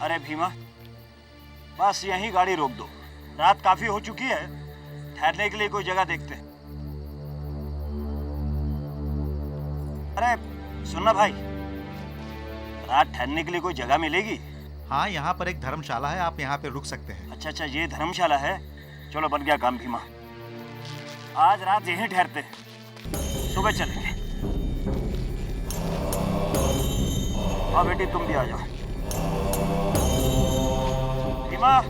अरे भीमा, बस यहीं गाड़ी रोक दो। रात काफी हो चुकी है, ठहरने के लिए कोई जगह देखते हैं। अरे सुनना भाई, रात ठहरने के लिए कोई जगह मिलेगी? हाँ, यहाँ पर एक धर्मशाला है, आप यहाँ पे रुक सकते हैं। अच्छा अच्छा, ये धर्मशाला है। चलो बन गया काम भीमा, आज रात यहीं ठहरते हैं, सुबह चलेंगे। हाँ बेटी, तुम भी आ जाओ। भीमा,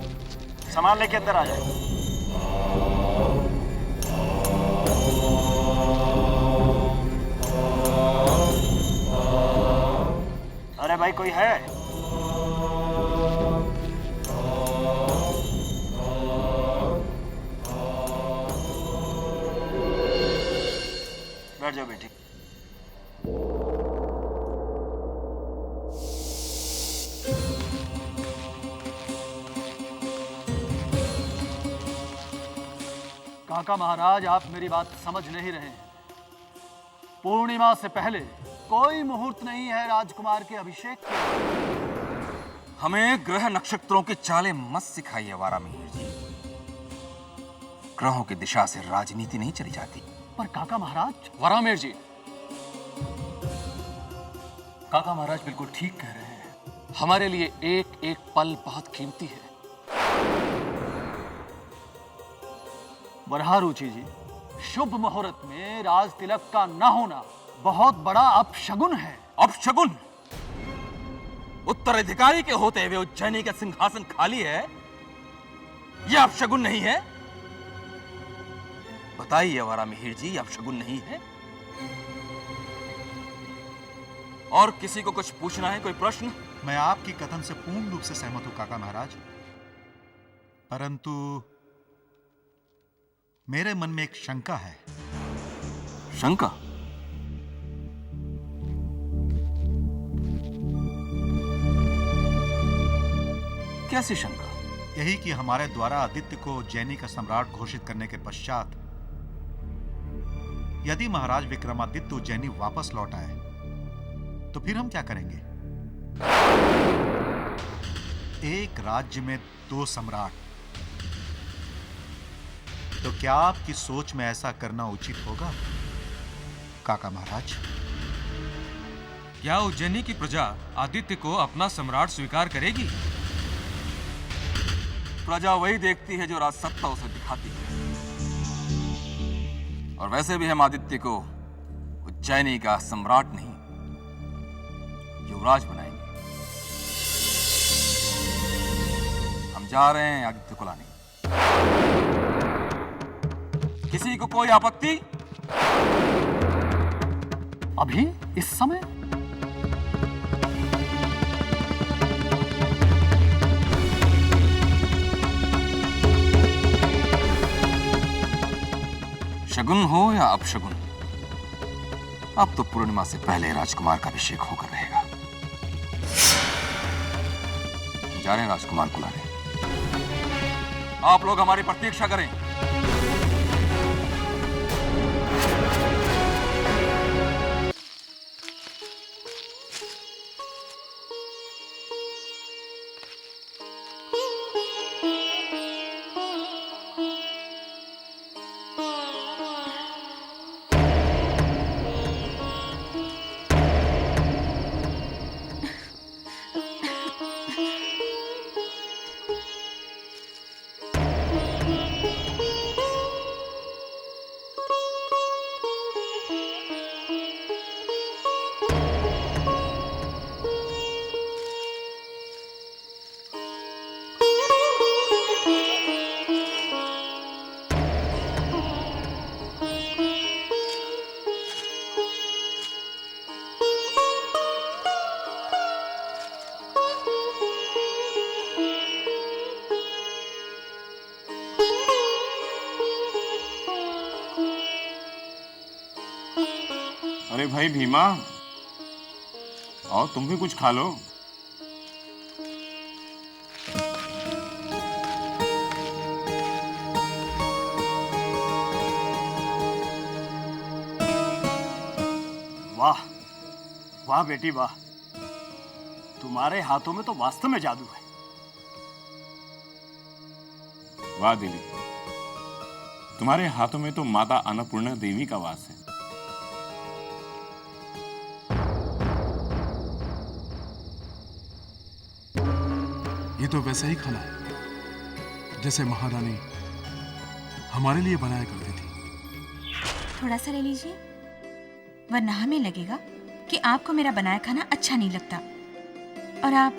सामान लेके अंदर आ जाओ। अरे भाई, कोई है? बैठ जाओ बेटी। काका महाराज, आप मेरी बात समझ नहीं रहे हैं। पूर्णिमा से पहले कोई मुहूर्त नहीं है राजकुमार के अभिषेक के। हमें ग्रह नक्षत्रों की चालें मत सिखाइए वारा मिहिर जी। ग्रहों की दिशा से राजनीति नहीं चली जाती। पर काका महाराज। वरामेर जी, काका महाराज बिल्कुल ठीक कह रहे हैं। हमारे लिए एक एक पल बहुत कीमती है। वरहारुचि जी, शुभ मुहूर्त में राज तिलक का न होना बहुत बड़ा अपशगुन है। अपशगुन? उत्तराधिकारी के होते हुए उज्जैनी का सिंहासन खाली है, यह अपशगुन नहीं है? बताइए वारा मिहिर जी, यह अपशगुन नहीं है? और किसी को कुछ पूछना है? कोई प्रश्न? मैं आपकी कथन से पूर्ण रूप से सहमत हूं काका महाराज, परंतु मेरे मन में एक शंका है। शंका? कैसी शंका? यही कि हमारे द्वारा आदित्य को उज्जैनी का सम्राट घोषित करने के पश्चात यदि महाराज विक्रमादित्य उज्जैनी वापस लौट आए तो फिर हम क्या करेंगे? एक राज्य में दो सम्राट, तो क्या आपकी सोच में ऐसा करना उचित होगा काका महाराज? क्या उज्जैनी की प्रजा आदित्य को अपना सम्राट स्वीकार करेगी? प्रजा वही देखती है जो राजसत्ता उसे दिखाती है। और वैसे भी हम आदित्य को उज्जैनी का सम्राट नहीं, युवराज बनाएंगे। हम जा रहे हैं आदित्य को लाने। किसी को कोई आपत्ति? अभी इस समय? शगुन हो या अपशगुन, अब तो पूर्णिमा से पहले राजकुमार का अभिषेक होकर रहेगा। जा रहे हैं राजकुमार को लाने। आप लोग हमारी प्रतीक्षा करें। अरे भाई भीमा, आओ तुम भी कुछ खा लो। वाह वाह बेटी वाह, तुम्हारे हाथों में तो वास्तव में जादू है। वाह देवी, तुम्हारे हाथों में तो माता अन्नपूर्णा देवी का वास है। ये तो वैसा ही खाना है जैसे महारानी हमारे लिए बनाया करती थी। थोड़ा सा ले लीजिए, वरना हमें लगेगा कि आपको मेरा बनाया खाना अच्छा नहीं लगता और आप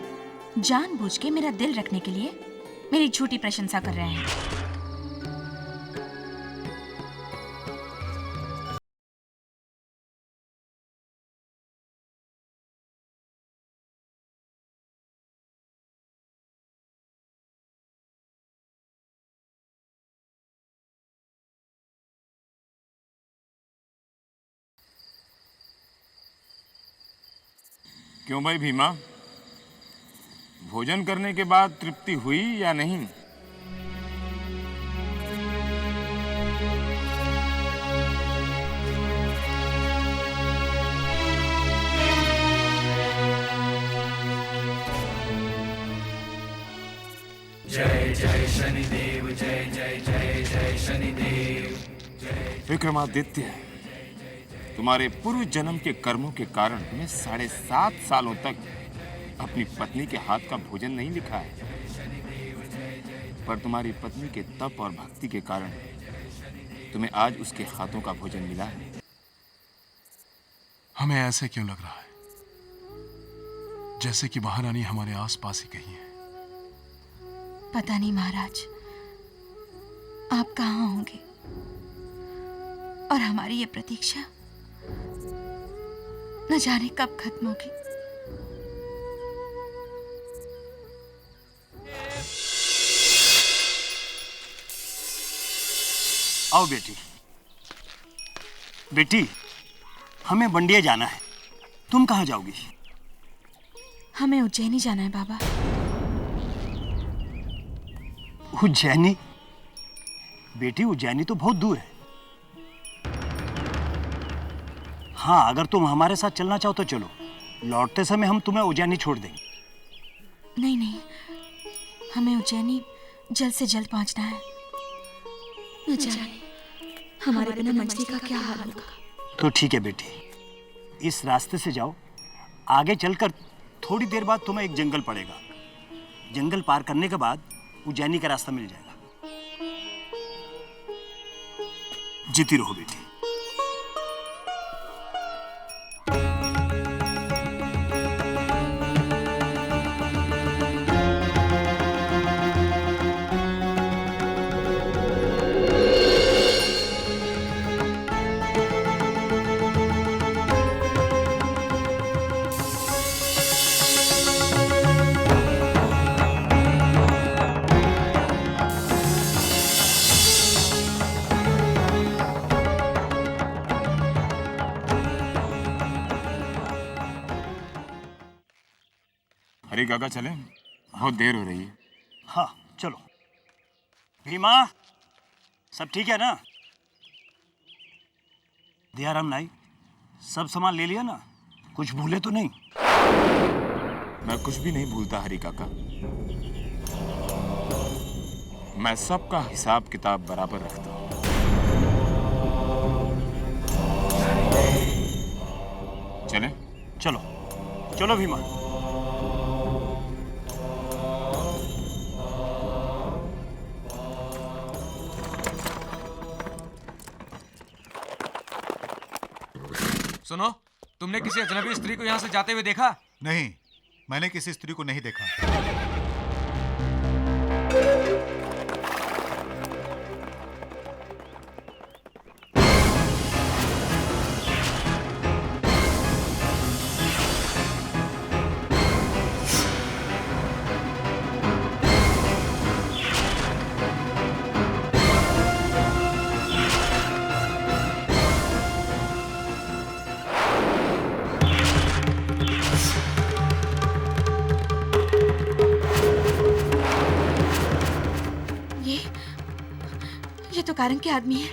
जानबूझ के मेरा दिल रखने के लिए मेरी झूठी प्रशंसा कर रहे हैं। क्यों भाई भीमा, भोजन करने के बाद तृप्ति हुई या नहीं? जय जय शनिदेव, जय जय जय जय शनिदेव। विक्रमादित्य, तुम्हारे पूर्व जन्म के कर्मों के कारण तुम्हें 7.5 सालों तक अपनी पत्नी के हाथ का भोजन नहीं लिखा है, पर तुम्हारी पत्नी के तप और भक्ति के कारण तुम्हें आज उसके हाथों का भोजन मिला है। हमें ऐसे क्यों लग रहा है जैसे कि महारानी हमारे आसपास ही कहीं है? पता नहीं महाराज, आप कहाँ होंगे और हमारी ये प्रतीक्षा न जाने कब खत्म होगी। आओ बेटी। बेटी, हमें बंडिया जाना है, तुम कहाँ जाओगी? हमें उज्जैनी जाना है बाबा। उज्जैनी? बेटी, उज्जैनी तो बहुत दूर है। हाँ, अगर तुम हमारे साथ चलना चाहो तो चलो, लौटते समय हम तुम्हें उज्जैनी छोड़ देंगे। नहीं नहीं, हमें उज्जैनी जल्द से जल्द पहुंचना है। न जाने हमारे बिना मंजरी का क्या हाल होगा। तो ठीक है बेटी, इस रास्ते से जाओ। आगे चलकर थोड़ी देर बाद तुम्हें एक जंगल पड़ेगा। जंगल पार करने के बाद उज्जैनी का रास्ता मिल जाएगा। जीती रहो बेटी। अरे काका, चले, बहुत देर हो रही है। हाँ चलो। भीमा, सब ठीक है ना? दयाराम नाई, सब सामान ले लिया ना? कुछ भूले तो नहीं? मैं कुछ भी नहीं भूलता हरी काका। मैं सबका हिसाब किताब बराबर रखता हूँ। चले? चलो चलो भीमा। सुनो, तुमने किसी अजनबी स्त्री को यहाँ से जाते हुए देखा? नहीं, मैंने किसी स्त्री को नहीं देखा। ये तो कारण के आदमी है।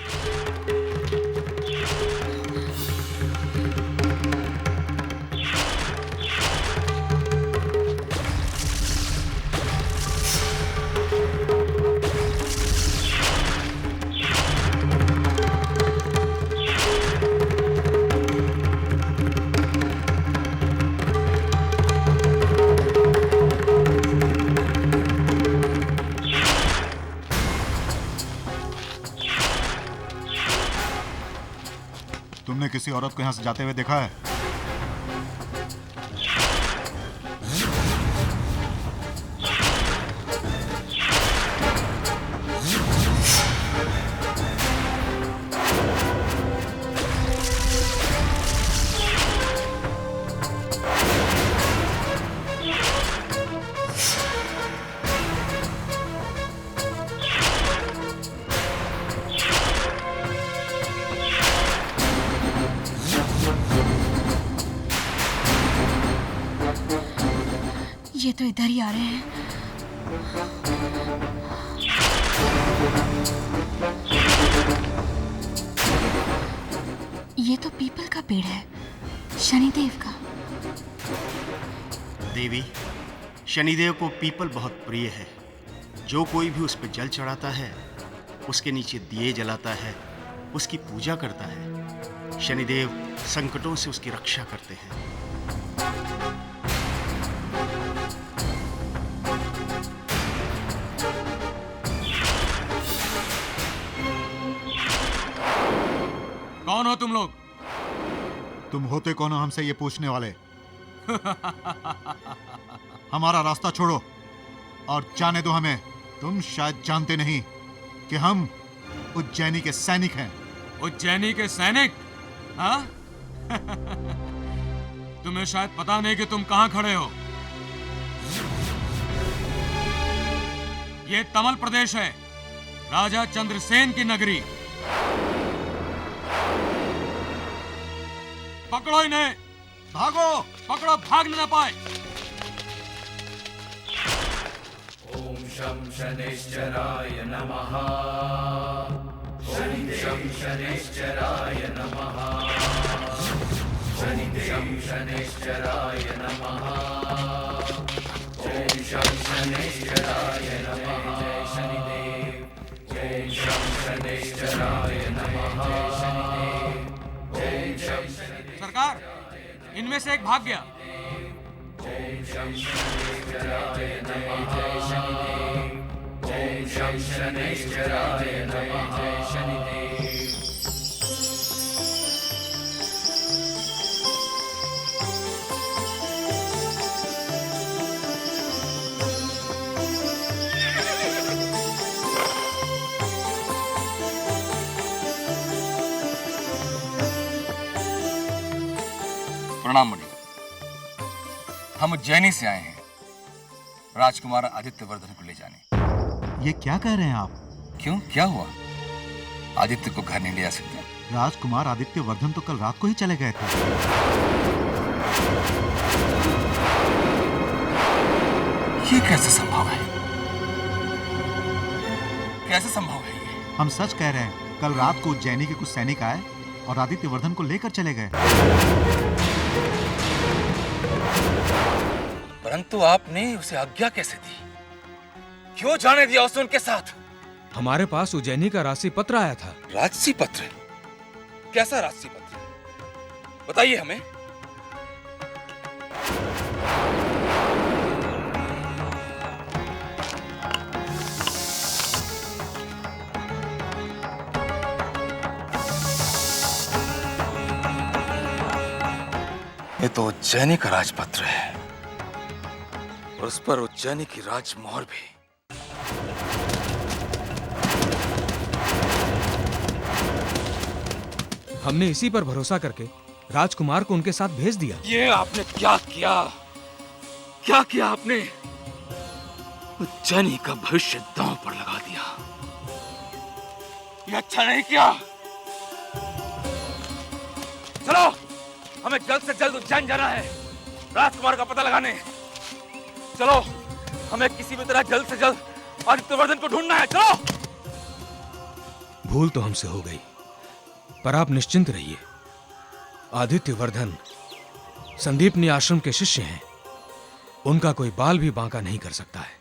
तुमने किसी औरत को यहां से जाते हुए देखा है? ये तो इधर ही आ रहे हैं। ये तो पीपल का पेड़ है, शनिदेव का। देवी, शनिदेव को पीपल बहुत प्रिय है। जो कोई भी उस पर जल चढ़ाता है, उसके नीचे दिए जलाता है, उसकी पूजा करता है, शनिदेव संकटों से उसकी रक्षा करते हैं। कौन हो तुम लोग? तुम होते कौन हो हमसे ये पूछने वाले? हमारा रास्ता छोड़ो और जाने दो हमें। तुम शायद जानते नहीं कि हम उज्जैनी के सैनिक हैं। उज्जैनी के सैनिक? हाँ? तुम्हें शायद पता नहीं कि तुम कहां खड़े हो। ये तमल प्रदेश है, राजा चंद्रसेन की नगरी। पकड़ो इन्हें। भागो! पकड़ो, भाग न पाए। ओम शं शनिश्चराय नमः। ओम शं शनिश्चराय नमः। ओम शं शनिश्चराय नमः। ओम शं शनिश्चराय नमः। जय शनिदेव। ओम शं शनिश्चराय नमः। ओम शं सरकार, इनमें से एक भाग गया। ओम शं शनिश्चराय नमः। जय शनिदेव। ओम शं शनिश्चराय नमः। जय शनिदेव। प्रणाम मुनि। हम उज्जैनी से आए हैं राजकुमार आदित्यवर्धन को ले जाने। ये क्या कह रहे हैं आप? क्यों, क्या हुआ? आदित्य को घर नहीं ले जा सकते? राजकुमार आदित्यवर्धन तो कल रात को ही चले गए थे। ये कैसे संभव है? कैसे संभव है ये? हम सच कह रहे हैं। कल रात को उज्जैनी के कुछ सैनिक आए और आदित्यवर्धन को लेकर चले गए। परंतु आपने उसे आज्ञा कैसे दी? क्यों जाने दिया उसे उनके साथ? हमारे पास उज्जैनी का राशि पत्र आया था। राजसी पत्र? कैसा राजसी पत्र? बताइए हमें। ये तो उज्जैनी का राजपत्र है और उस पर उज्जैनी की राजमोहर भी। हमने इसी पर भरोसा करके राजकुमार को उनके साथ भेज दिया। ये आपने क्या किया? क्या किया आपने? उज्जैनी का भविष्य दांव पर लगा दिया। ये अच्छा नहीं किया। चलो, हमें जल्द से जल्द उज्जैन जाना है, राजकुमार का पता लगाने। चलो, हमें किसी भी तरह जल्द से जल्द आदित्यवर्धन को ढूंढना है। चलो। भूल तो हमसे हो गई, पर आप निश्चिंत रहिए। आदित्यवर्धन संदीपनी आश्रम के शिष्य हैं। उनका कोई बाल भी बांका नहीं कर सकता है।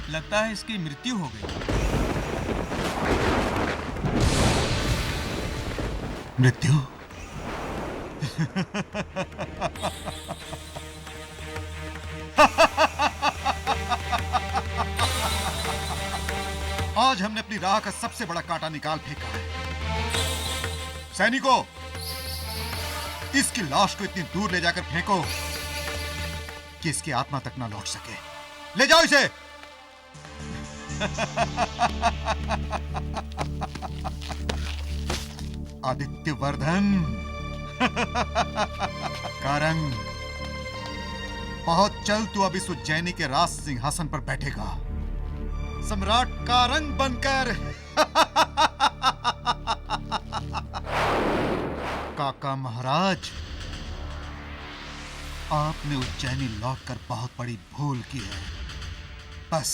लगता है इसकी मृत्यु हो गई। मृत्यु? आज हमने अपनी राह का सबसे बड़ा कांटा निकाल फेंका है। सैनिकों, इसकी लाश को इतनी दूर ले जाकर फेंको कि इसकी आत्मा तक ना लौट सके। ले जाओ इसे। आदित्यवर्धन, कारंग, बहुत जल्द तू अब इस उज्जैनी के राज सिंहासन पर बैठेगा, सम्राट कारंग बनकर। काका महाराज, आपने उज्जैनी लौटकर बहुत बड़ी भूल की है। बस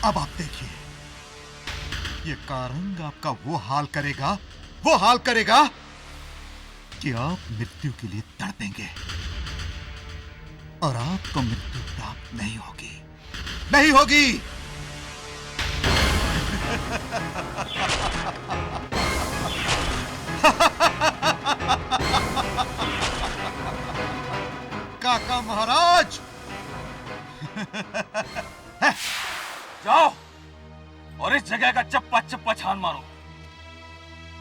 अब आप देखिए, ये कारंग आपका वो हाल करेगा कि आप मृत्यु के लिए तड़पेंगे और आपको मृत्यु प्राप्त नहीं होगी। काका महाराज, जाओ और इस जगह का चप्पा चप्पा छान मारो।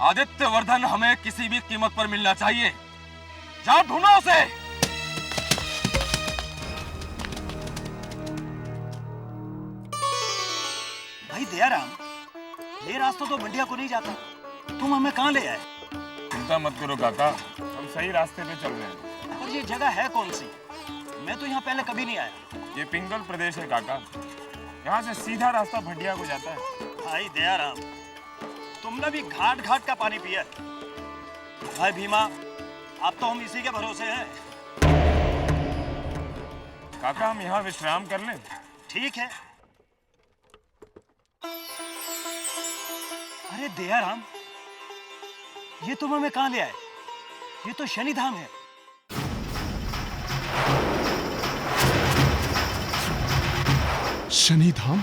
आदित्यवर्धन हमें किसी भी कीमत पर मिलना चाहिए। जाओ ढूंढो उसे। भाई दयाराम, ये रास्ता तो मंडिया को नहीं जाता, तुम हमें कहाँ ले आए? चिंता मत करो काका, हम सही रास्ते पे चल रहे हैं। और ये जगह है कौन सी? मैं तो यहाँ पहले कभी नहीं आया। ये पिंगल प्रदेश है काका, यहाँ से सीधा रास्ता भंडिया को जाता है। भाई दयाराम, तुमने भी घाट घाट का पानी पिया। भाई भीमा, अब तो हम इसी के भरोसे हैं। काका हम यहाँ विश्राम कर लें? ठीक है। अरे दयाराम, ये तुम हमें कहाँ ले आए? ये तो शनिधाम है। शनिधाम?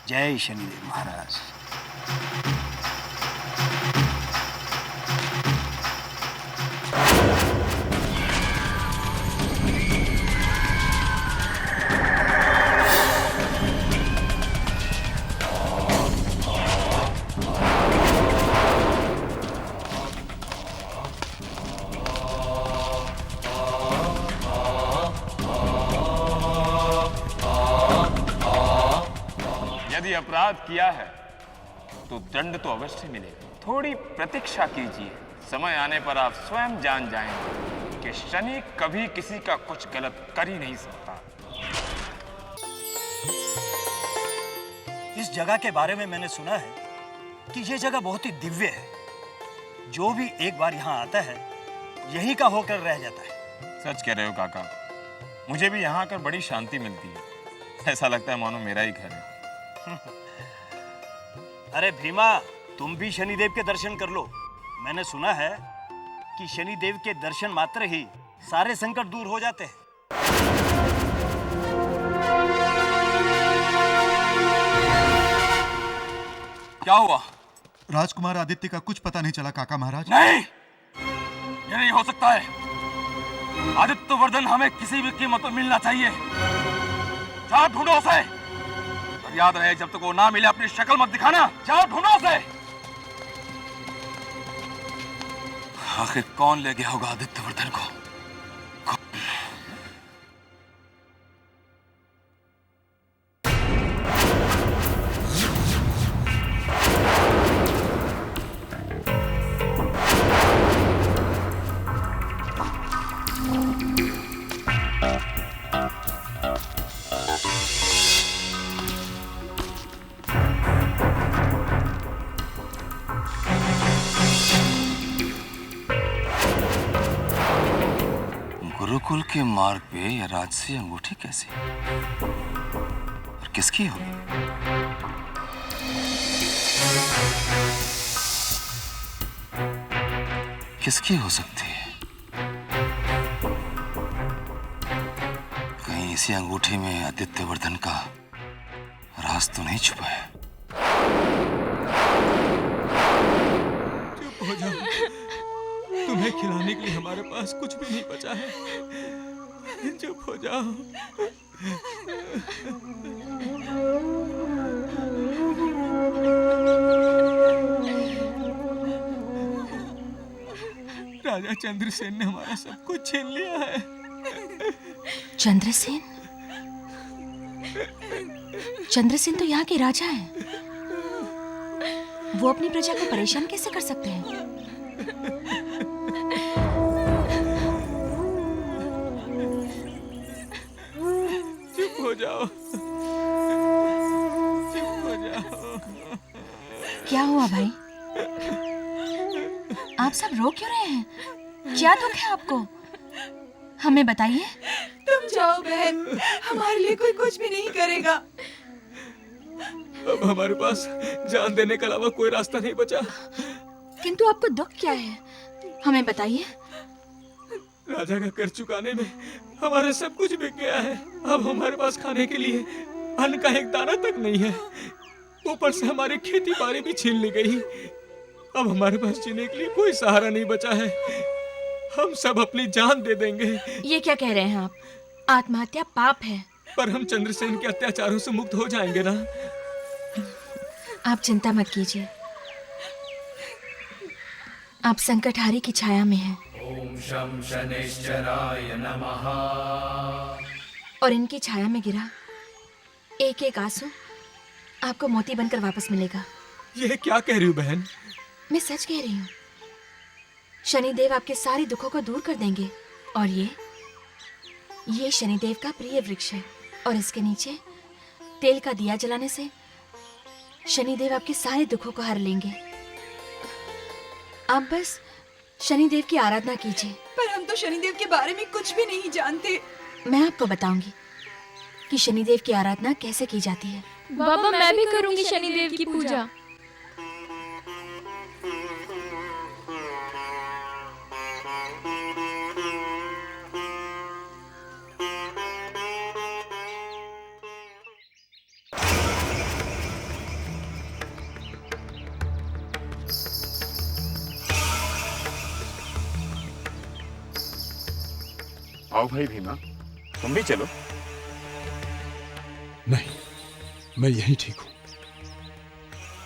जय शनिदेव महाराज। यदि अपराध किया है तो दंड तो अवश्य मिलेगा। थोड़ी प्रतीक्षा कीजिए, समय आने पर आप स्वयं जान जाएंगे कि शनि कभी किसी का कुछ गलत कर ही नहीं सकता। इस जगह के बारे में मैंने सुना है कि यह जगह बहुत ही दिव्य है। जो भी एक बार यहाँ आता है यहीं का होकर रह जाता है। सच कह रहे हो काका, मुझे भी यहाँ आकर बड़ी शांति मिलती है। ऐसा लगता है मानो मेरा ही घर है। अरे भीमा, तुम भी शनिदेव के दर्शन कर लो। मैंने सुना है कि शनिदेव के दर्शन मात्र ही सारे संकट दूर हो जाते हैं। क्या हुआ? राजकुमार आदित्य का कुछ पता नहीं चला काका महाराज। नहीं, ये नहीं हो सकता है। आदित्यवर्धन हमें किसी भी कीमत पर मिलना चाहिए। जाओ ढूंढो उसे। और याद रहे, जब तक वो ना मिले अपनी शक्ल मत दिखाना। जाओ ढूंढो उसे। आखिर कौन ले गया होगा आदित्यवर्धन को? गुरुकुल के मार्ग पे यह राजसी अंगूठी कैसी और किसकी होगी? किसकी हो सकती है? कहीं किसी अंगूठी में आदित्यवर्धन का राज तो नहीं छुपा है? चुप हो जाओ। तुम्हें खिलाने के लिए हमारे पास कुछ भी नहीं बचा है। चुप हो जाओ। राजा चंद्रसेन ने हमारा सब कुछ छीन लिया है। चंद्रसेन? चंद्रसेन तो यहाँ के राजा हैं। वो अपनी प्रजा को परेशान कैसे कर सकते हैं? चुप हो जाओ। चुप हो जाओ। क्या हुआ भाई? आप सब रो क्यों रहे हैं? क्या दुख है आपको? हमें बताइए। तुम जाओ बहन, हमारे लिए कोई कुछ भी नहीं करेगा। अब हमारे पास जान देने के अलावा कोई रास्ता नहीं बचा। किंतु आपको दुख क्या है? हमें बताइए। राजा का कर चुकाने में हमारा सब कुछ बिक गया है। अब हमारे पास खाने के लिए अन्न का एक दाना तक नहीं है। ऊपर से हमारी खेती बाड़ी भी छीन ली गई। अब हमारे पास जीने के लिए कोई सहारा नहीं बचा है। हम सब अपनी जान दे देंगे। ये क्या कह रहे हैं आप? आत्महत्या पाप है। पर हम चंद्रसेन के अत्याचारों से मुक्त हो जाएंगे ना? आप चिंता मत कीजिए। आप संकटहारी की छाया में हैं। ओम शं शनैश्चराय नमः। और इनकी छाया में गिरा एक एक आंसू आपको मोती बनकर वापस मिलेगा। ये क्या कह रही हो बहन? मैं सच कह रही हूँ। शनिदेव आपके सारे दुखों को दूर कर देंगे। और ये शनिदेव का प्रिय वृक्ष है और इसके नीचे तेल का दिया जलाने से शनिदेव आपके सारे दुखों को हर लेंगे। आप बस शनिदेव की आराधना कीजिए। पर हम तो शनिदेव के बारे में कुछ भी नहीं जानते। मैं आपको बताऊंगी कि शनिदेव की आराधना कैसे की जाती है। बाबा मैं भी करूंगी शनिदेव की पूजा। आओ भाई भीमा, तुम भी चलो। नहीं, मैं यहीं ठीक हूं।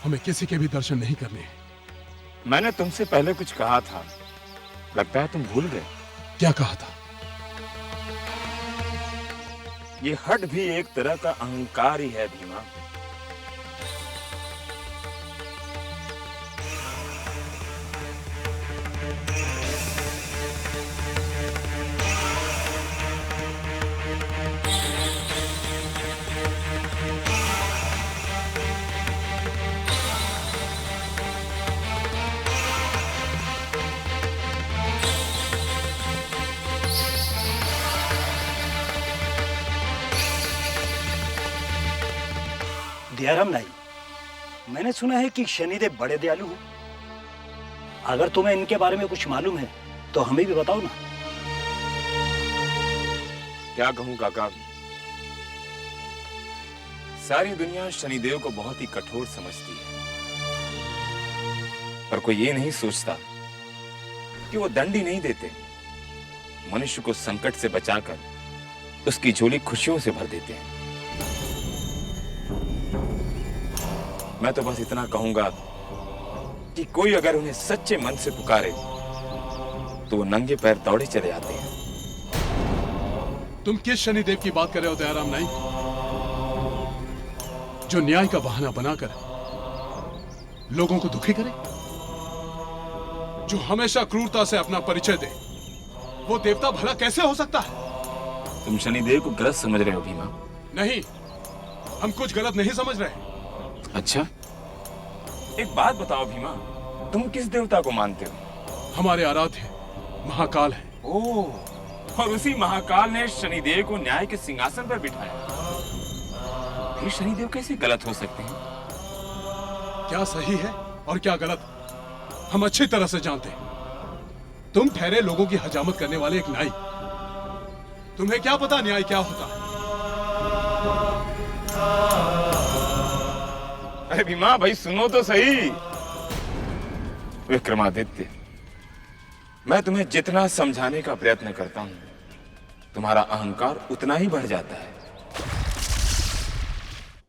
हमें किसी के भी दर्शन नहीं करने हैं। मैंने तुमसे पहले कुछ कहा था, लगता है तुम भूल गए। क्या कहा था? ये हट भी एक तरह का अहंकार ही है भीमा। दयाराम नाई, मैंने सुना है कि शनिदेव बड़े दयालु हैं। अगर तुम्हें इनके बारे में कुछ मालूम है तो हमें भी बताओ ना। क्या कहूं काका, सारी दुनिया शनिदेव को बहुत ही कठोर समझती है, पर कोई ये नहीं सोचता कि वो दंड ही नहीं देते, मनुष्य को संकट से बचाकर उसकी झोली खुशियों से भर देते हैं। मैं तो बस इतना कहूंगा कि कोई अगर उन्हें सच्चे मन से पुकारे तो वो नंगे पैर दौड़े चले आते हैं। तुम किस शनिदेव की बात कर रहे हो दयाराम नाई? जो न्याय का बहाना बनाकर लोगों को दुखी करे, जो हमेशा क्रूरता से अपना परिचय दे, वो देवता भला कैसे हो सकता है? तुम शनिदेव को गलत समझ रहे हो भीमा। नहीं, हम कुछ गलत नहीं समझ रहे। अच्छा, एक बात बताओ भीमा, तुम किस देवता को मानते हो? हमारे आराध्य महाकाल है। ओह, और उसी महाकाल ने शनिदेव को न्याय के सिंहासन पर बिठाया। फिर शनिदेव कैसे गलत हो सकते हैं? क्या सही है और क्या गलत हम अच्छी तरह से जानते हैं। तुम ठहरे लोगों की हजामत करने वाले एक नाई, तुम्हें क्या पता न्याय क्या होता है? अरे भीमा भाई सुनो तो सही। विक्रमादित्य, मैं तुम्हें जितना समझाने का प्रयत्न करता हूं, तुम्हारा अहंकार उतना ही बढ़ जाता है।